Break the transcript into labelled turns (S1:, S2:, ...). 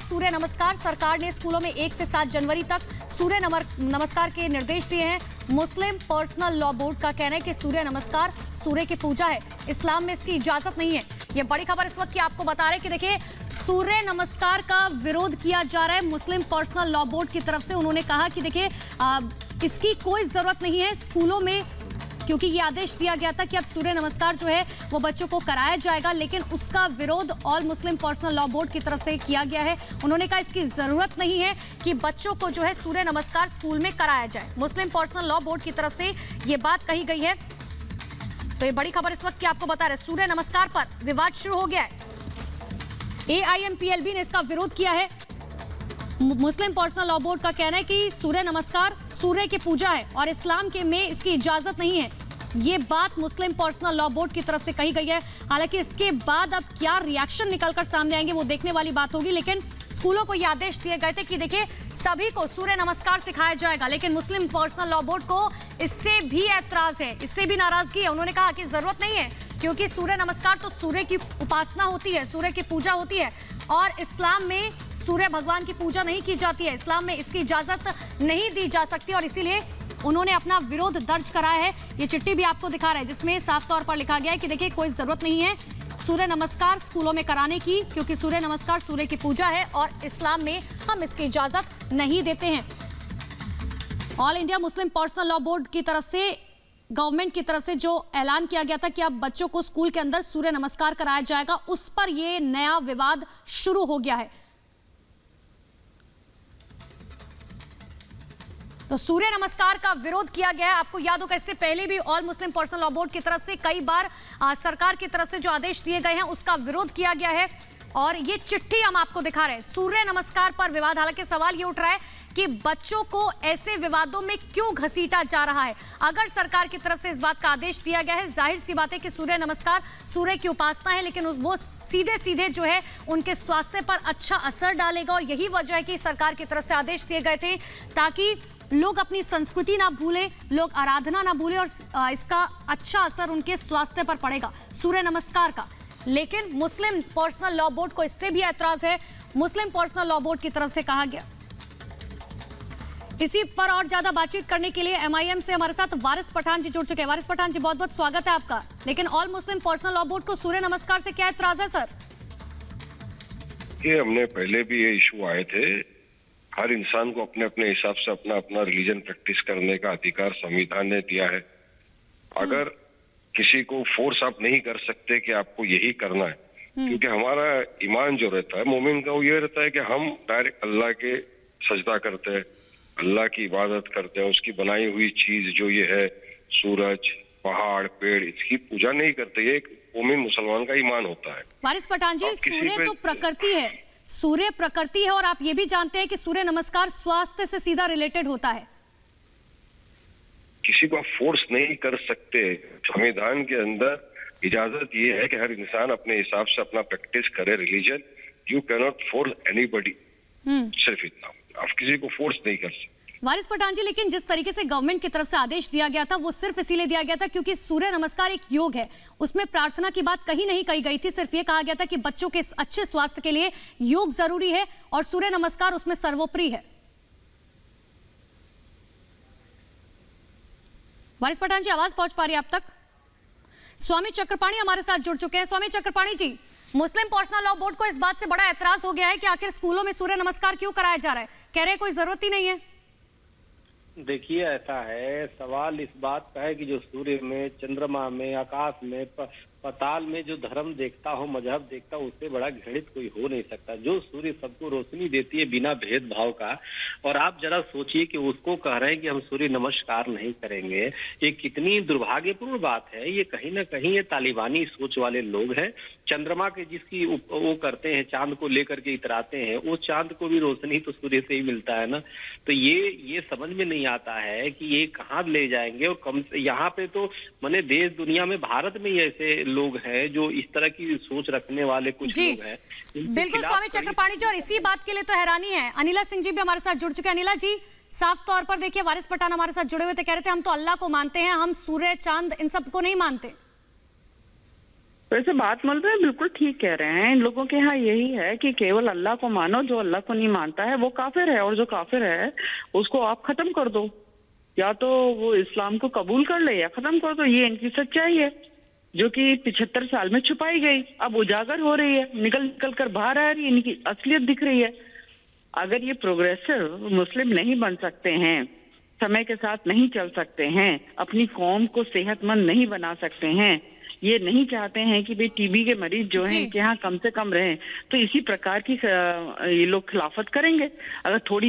S1: सूर्य नमस्कार। सरकार ने स्कूलों में 1 से 7 जनवरी तक सूर्य नमस्कार के निर्देश दिए हैं। मुस्लिम पर्सनल लॉ बोर्ड का कहना है कि सूर्य नमस्कार सूर्य की पूजा है, इस्लाम में इसकी इजाजत नहीं है। ये बड़ी खबर इस वक्त की आपको बता रहे हैं कि देखिए सूर्य नमस्कार का विरोध किया जा रहा है मुस्लिम पर्सनल लॉ बोर्ड की तरफ से। उन्होंने कहा कि देखिए इसकी कोई जरूरत नहीं है स्कूलों में, क्योंकि ये आदेश दिया गया था कि अब सूर्य नमस्कार जो है वो बच्चों को कराया जाएगा, लेकिन उसका विरोध ऑल मुस्लिम पर्सनल लॉ बोर्ड की तरफ से किया गया है। उन्होंने कहा इसकी जरूरत नहीं है कि बच्चों को जो है सूर्य नमस्कार स्कूल में कराया जाए। मुस्लिम पर्सनल लॉ बोर्ड की तरफ से ये बात कही गई है। तो ये बड़ी खबर इस वक्त की आपको बता रहे, सूर्य नमस्कार पर विवाद शुरू हो गया है। AIMPLB ने इसका विरोध किया है। मुस्लिम पर्सनल लॉ बोर्ड का कहना है कि सूर्य नमस्कार सूर्य की पूजा है और इस्लाम के में इसकी इजाजत नहीं है। ये बात मुस्लिम पर्सनल लॉ बोर्ड की तरफ से कही गई है। हालांकि इसके बाद अब क्या रिएक्शन निकलकर सामने आएंगे वो देखने वाली बात होगी, लेकिन स्कूलों को ये आदेश दिए गए थे कि देखिए सभी को सूर्य नमस्कार सिखाया जाएगा, लेकिन मुस्लिम पर्सनल लॉ बोर्ड को इससे भी ऐतराज है, इससे भी नाराजगी है। उन्होंने कहा कि जरूरत नहीं है, क्योंकि सूर्य नमस्कार तो सूर्य की उपासना होती है, सूर्य की पूजा होती है और इस्लाम में सूर्य भगवान की पूजा नहीं की जाती है। इस्लाम में इसकी इजाजत नहीं दी जा सकती और इसीलिए उन्होंने अपना विरोध दर्ज कराया है। ये चिट्ठी भी आपको दिखा रहा है जिसमें साफ तौर पर लिखा गया है कि देखिए कोई जरूरत नहीं है सूर्य नमस्कार स्कूलों में कराने की, क्योंकि सूर्य नमस्कार सूर्य की पूजा है और इस्लाम में हम इसकी इजाजत नहीं देते हैं। All India Muslim personal law board की तरफ से गवर्नमेंट की तरफ से जो ऐलान किया गया था कि अब बच्चों को स्कूल के अंदर सूर्य नमस्कार कराया जाएगा, उस पर यह नया विवाद शुरू हो गया है। तो सूर्य नमस्कार का विरोध किया गया है। आपको याद होगा इससे पहले भी ऑल मुस्लिम पर्सनल लॉ बोर्ड की तरफ से कई बार सरकार की तरफ से जो आदेश दिए गए हैं उसका विरोध किया गया है और ये चिट्ठी हम आपको दिखा रहे हैं। सूर्य नमस्कार पर विवाद, हालांकि सवाल ये उठ रहा है कि बच्चों को ऐसे विवादों में क्यों घसीटा जा रहा है। अगर सरकार की तरफ से इस बात का आदेश दिया गया है, जाहिर सी बात है कि सूर्य नमस्कार सूर्य की उपासना है, लेकिन वो सीधे सीधे जो है उनके स्वास्थ्य पर अच्छा असर डालेगा और यही वजह है कि सरकार की तरफ से आदेश दिए गए थे ताकि लोग अपनी संस्कृति ना भूलें, लोग आराधना ना भूलें और इसका अच्छा असर उनके स्वास्थ्य पर पड़ेगा सूर्य नमस्कार का। लेकिन मुस्लिम पर्सनल लॉ बोर्ड को इससे भी ऐतराज है। मुस्लिम पर्सनल लॉ बोर्ड की तरफ से कहा गया। इसी पर और ज्यादा बातचीत करने के लिए MIM से हमारे साथ वारिस पठान जी जुड़ चुके हैं। वारिस पठान जी, बहुत बहुत स्वागत है आपका। लेकिन ऑल मुस्लिम पर्सनल लॉ बोर्ड को सूर्य नमस्कार से क्या ऐतराज है सर?
S2: ये हमने पहले भी ये इशू आए थे। हर इंसान को अपने अपने हिसाब से अपना अपना रिलीजन प्रैक्टिस करने का अधिकार संविधान ने दिया है। अगर किसी को फोर्स आप नहीं कर सकते कि आपको यही करना है, क्योंकि हमारा ईमान जो रहता है मोमिन का वो ये रहता है कि हम डायरेक्ट अल्लाह के सजदा करते हैं, अल्लाह की इबादत करते हैं, उसकी बनाई हुई चीज जो ये है सूरज पहाड़ पेड़, इसकी पूजा नहीं करते। ये एक मोमिन मुसलमान का ईमान होता है।
S1: वारिस पठान जी, सूर्य तो प्रकृति है, सूर्य प्रकृति है और आप ये भी जानते हैं कि सूर्य नमस्कार स्वास्थ्य से सीधा रिलेटेड होता है।
S2: किसी को फोर्स नहीं कर सकते। संविधान के अंदर इजाजत ये है कि हर इंसान अपने हिसाब से अपना प्रैक्टिस करे religion. You can not force anybody, सिर्फ इतना, आप किसी को फोर्स नहीं कर सकते।
S1: वारिस पठान जी, लेकिन जिस तरीके से गवर्नमेंट की तरफ से आदेश दिया गया था वो सिर्फ इसीलिए दिया गया था क्योंकि सूर्य नमस्कार एक योग है, उसमें प्रार्थना की बात कहीं नहीं कही गई थी। सिर्फ ये कहा गया था कि बच्चों के अच्छे स्वास्थ्य के लिए योग जरूरी है और सूर्य नमस्कार उसमें सर्वोपरि है। वारिस पठान जी, आवाज पहुंच पा रही है आप तक? स्वामी चक्रपाणी हमारे साथ जुड़ चुके हैं। स्वामी चक्रपाणी जी, मुस्लिम पर्सनल लॉ बोर्ड को इस बात से बड़ा ऐतराज हो गया है कि आखिर स्कूलों में सूर्य नमस्कार क्यों कराया जा रहा है, कह रहे कोई जरूरत ही नहीं है।
S3: देखिए, ऐसा है, सवाल इस बात का है कि जो सूर्य में, चंद्रमा में, आकाश में, पताल में जो धर्म देखता हो, मजहब देखता हो, उससे बड़ा घृणित कोई हो नहीं सकता। जो सूर्य सबको रोशनी देती है बिना भेदभाव का, और आप जरा सोचिए कि उसको कह रहे हैं कि हम सूर्य नमस्कार नहीं करेंगे, ये कितनी दुर्भाग्यपूर्ण बात है। ये कहीं ना कहीं ये तालिबानी सोच वाले लोग हैं। चंद्रमा के जिसकी वो करते हैं, चांद को लेकर के इतराते हैं, वो चांद को भी रोशनी तो सूर्य से ही मिलता है ना। तो ये समझ में नहीं आता है कि ये कहाँ ले जाएंगे। और कम से यहाँ पे तो माने देश दुनिया में, भारत में ही ऐसे लोग हैं जो इस तरह की सोच रखने वाले कुछ लोग हैं।
S1: बिल्कुल स्वामी चक्रपाणी जी, और इसी बात के लिए तो हैरानी है। अनिला सिंह जी भी हमारे साथ जुड़ चुके हैं। अनिला जी, साफ तौर पर देखिए, वारिस पठान हमारे साथ जुड़े हुए थे, कह रहे थे हम तो अल्लाह को मानते हैं, हम सूर्य चांद इन सब को नहीं मानते।
S4: वैसे बात मौल रहे हैं, बिल्कुल ठीक कह रहे हैं। इन लोगों के यहाँ यही है कि केवल अल्लाह को मानो, जो अल्लाह को नहीं मानता है वो काफिर है, और जो काफिर है उसको आप खत्म कर दो, या तो वो इस्लाम को कबूल कर ले या खत्म कर दो। ये इनकी सच्चाई है जो कि 75 साल में छुपाई गई, अब उजागर हो रही है, निकल निकल कर बाहर आ रही है, इनकी असलियत दिख रही है। अगर ये प्रोग्रेसिव मुस्लिम नहीं बन सकते हैं, समय के साथ नहीं चल सकते हैं, अपनी कौम को सेहतमंद नहीं बना सकते हैं, ये नहीं चाहते हैं कि भाई टीबी के मरीज जो हैं इनके यहाँ कम से कम रहें, तो इसी प्रकार की ये लोग खिलाफत करेंगे। अगर थोड़ी